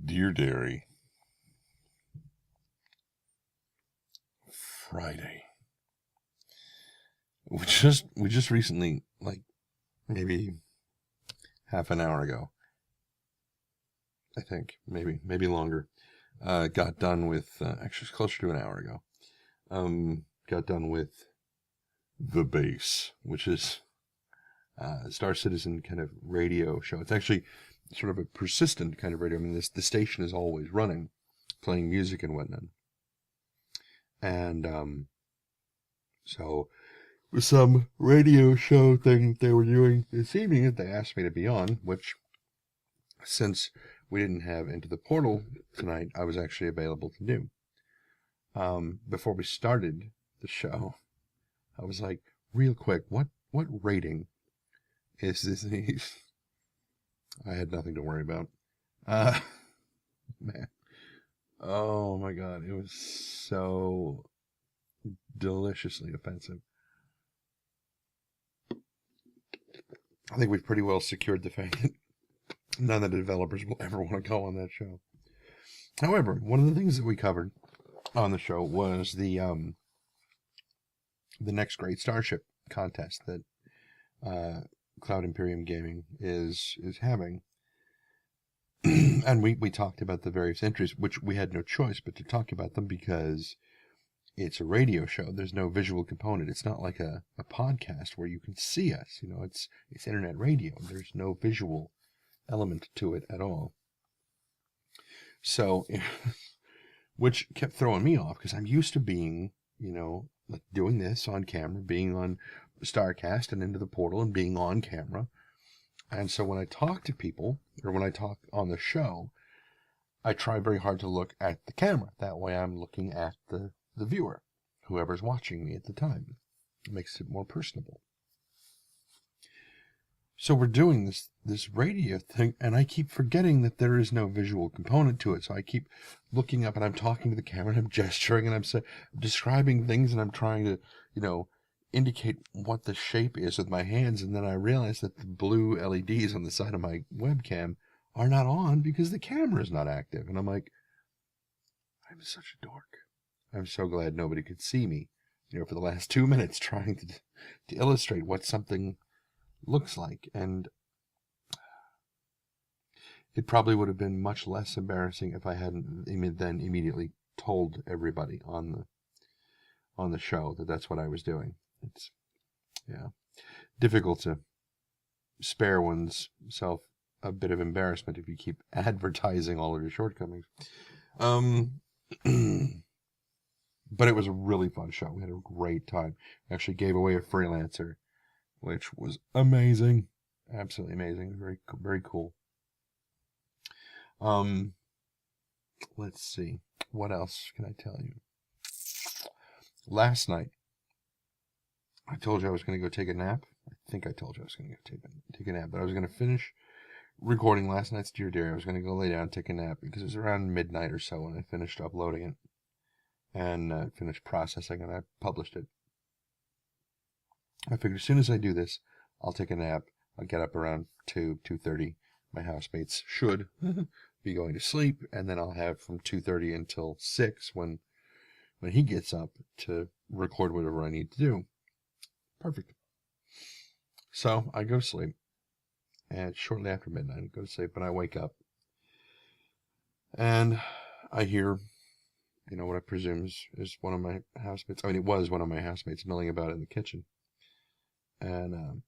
Dear Diary, Friday. We just recently, like maybe half an hour ago, I think, maybe longer, got done with actually it's closer to an hour ago. Got done with The Base, which is Star Citizen kind of radio show. It's actually sort of a persistent kind of radio. I mean, the station is always running, playing music and whatnot. And so with some radio show thing that they were doing this evening that they asked me to be on, which since we didn't have Into the Portal tonight, I was actually available to do. Before we started the show, I was like, real quick, what rating is this? I had nothing to worry about. Man. Oh my God, it was so deliciously offensive. I think we've pretty well secured the fact that none of the developers will ever want to go on that show. However, one of the things that we covered on the show was the Next Great Starship contest that Cloud Imperium Gaming is having. And we talked about the various entries, which we had no choice but to talk about them because it's a radio show. There's no visual component. It's not like a podcast where you can see us. You know, it's internet radio. There's no visual element to it at all. So, which kept throwing me off because I'm used to being, like doing this on camera, being on StarCast and Into the Portal and being on camera. And so when I talk to people, or when I talk on the show, I try very hard to look at the camera. That way I'm looking at the viewer, whoever's watching me at the time. It makes it more personable. So we're doing this radio thing, and I keep forgetting that there is no visual component to it. So I keep looking up, and I'm talking to the camera, and I'm gesturing, and I'm describing things, and I'm trying to, indicate what the shape is with my hands, and then I realize that the blue LEDs on the side of my webcam are not on because the camera is not active. And I'm like, I'm such a dork. I'm so glad nobody could see me, for the last 2 minutes trying to illustrate what something looks like. And it probably would have been much less embarrassing if I hadn't then immediately told everybody on the show that that's what I was doing. It's, difficult to spare one's self a bit of embarrassment if you keep advertising all of your shortcomings. But it was a really fun show. We had a great time. We actually gave away a freelancer, which was amazing. Absolutely amazing. Very, very cool. Let's see. What else can I tell you? Last night, I told you I was going to go take a nap. I think I told you I was going to go take a nap, but I was going to finish recording last night's Dear Diary. I was going to go lay down and take a nap because it was around midnight or so when I finished uploading it and finished processing, and I published it. I figured as soon as I do this, I'll take a nap. I'll get up around 2:30. My housemates should be going to sleep, and then I'll have from 2:30 until 6 when he gets up to record whatever I need to do. Perfect. So I go to sleep, and shortly after midnight, I go to sleep, and I wake up, and I hear, what I presume is one of my housemates. I mean, it was one of my housemates milling about in the kitchen. And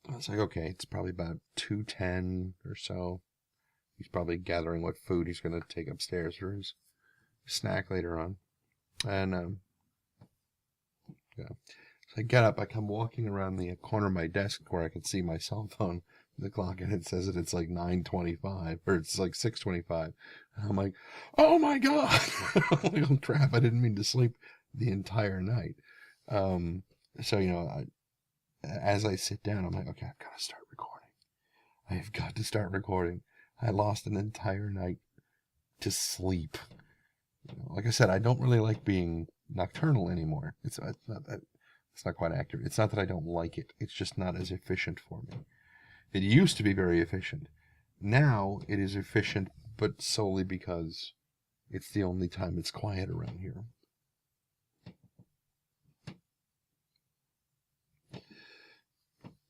I was like, okay, it's probably about 2:10 or so. He's probably gathering what food he's going to take upstairs for his snack later on. And, so I get up, I come walking around the corner of my desk where I can see my cell phone, the clock, and it says that it's like 9:25, or it's like 6:25. And I'm like, oh my God! I'm like, oh crap, I didn't mean to sleep the entire night. So, as I sit down, I'm like, okay, I've got to start recording. I have got to start recording. I lost an entire night to sleep. Like I said, I don't really like being nocturnal anymore. It's not quite accurate. It's not that I don't like it. It's just not as efficient for me. It used to be very efficient. Now it is efficient but solely because it's the only time it's quiet around here.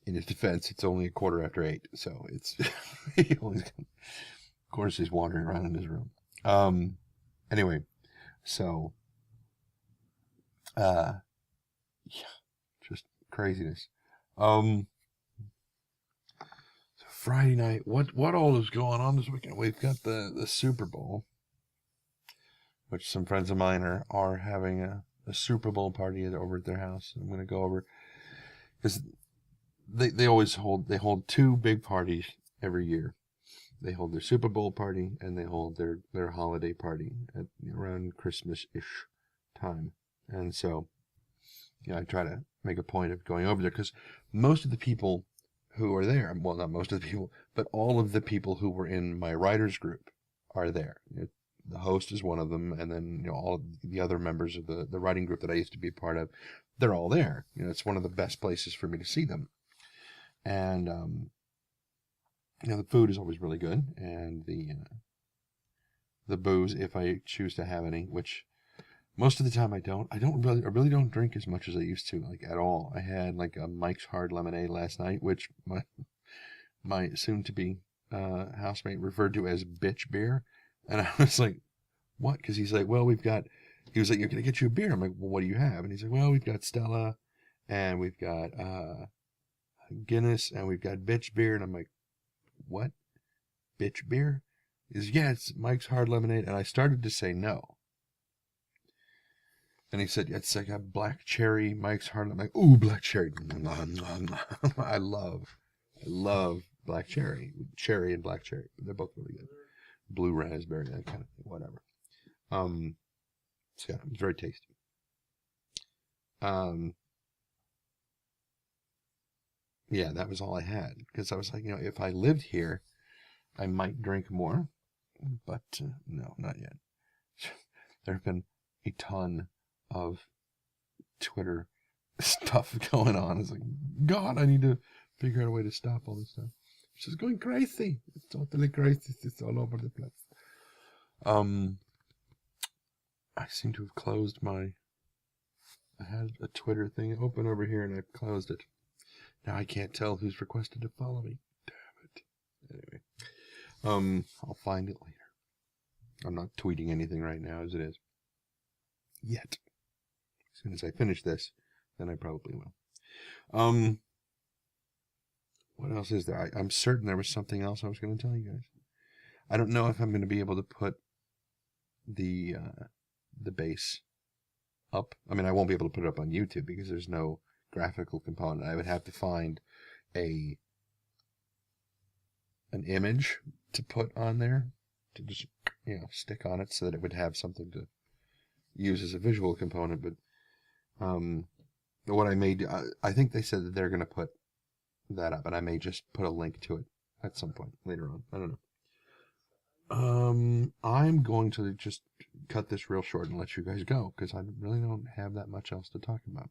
In his defense, it's only 8:15, so it's he always, of course, he's wandering around in his room. Anyway, so yeah, just craziness. So Friday night, what all is going on this weekend? We've got the Super Bowl, which some friends of mine are having a Super Bowl party over at their house. I'm going to go over because they hold two big parties every year. They hold their Super Bowl party and they hold their holiday party at around Christmas-ish time. And so, I try to make a point of going over there because most of the people who are there, well, not most of the people, but all of the people who were in my writers group are there. The host is one of them, and then all of the other members of the writing group that I used to be a part of, they're all there. It's one of the best places for me to see them. And the food is always really good, and the booze, if I choose to have any, which most of the time I really don't drink as much as I used to, like at all. I had like a Mike's Hard Lemonade last night, which my soon-to-be housemate referred to as bitch beer, and I was like, what? Because he's like, well, he was like, you're gonna get you a beer. I'm like, well, what do you have? And he's like, well, we've got Stella, and we've got Guinness, and we've got bitch beer. And I'm like, what? Bitch beer? He's, yeah, it's Mike's Hard Lemonade. And I started to say no. And he said, it's like a black cherry Mike's Hard Lemonade. I'm like, ooh, black cherry. I love black cherry. Cherry and black cherry. They're both really good. Blue raspberry, that kind of thing, whatever. So yeah, it's very tasty. Yeah, that was all I had. Because I was like, if I lived here, I might drink more. But no, not yet. There have been a ton of Twitter stuff going on. It's like, God, I need to figure out a way to stop all this stuff. It's just going crazy. It's totally crazy. It's all over the place. I seem to have closed I had a Twitter thing open over here and I've closed it. Now I can't tell who's requested to follow me. Damn it. Anyway, I'll find it later. I'm not tweeting anything right now as it is. Yet. As soon as I finish this, then I probably will. What else is there? I'm certain there was something else I was going to tell you guys. I don't know if I'm going to be able to put the base up. I mean, I won't be able to put it up on YouTube because there's no graphical component. I would have to find an image to put on there to just stick on it so that it would have something to use as a visual component. But what I may do, I think they said that they're going to put that up, and I may just put a link to it at some point later on. I don't know. I'm going to just cut this real short and let you guys go because I really don't have that much else to talk about.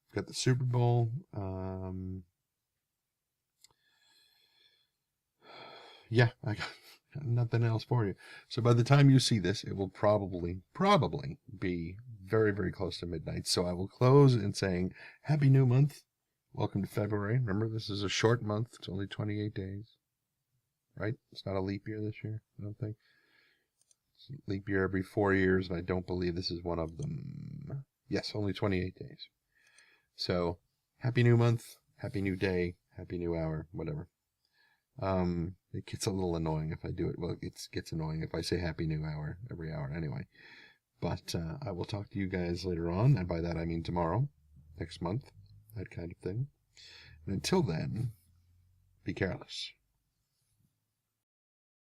We've got the Super Bowl. Yeah, I got nothing else for you. So by the time you see this, it will probably be very, very close to midnight. So I will close in saying Happy New Month. Welcome to February. Remember, this is a short month. It's only 28 days. Right? It's not a leap year this year, I don't think. It's a leap year every 4 years, and I don't believe this is one of them. Yes, only 28 days. So, Happy New Month, Happy New Day, Happy New Hour, whatever. It gets a little annoying if I do it. Well, it gets annoying if I say Happy New Hour every hour anyway. But I will talk to you guys later on, and by that I mean tomorrow, next month, that kind of thing. And until then, be careless.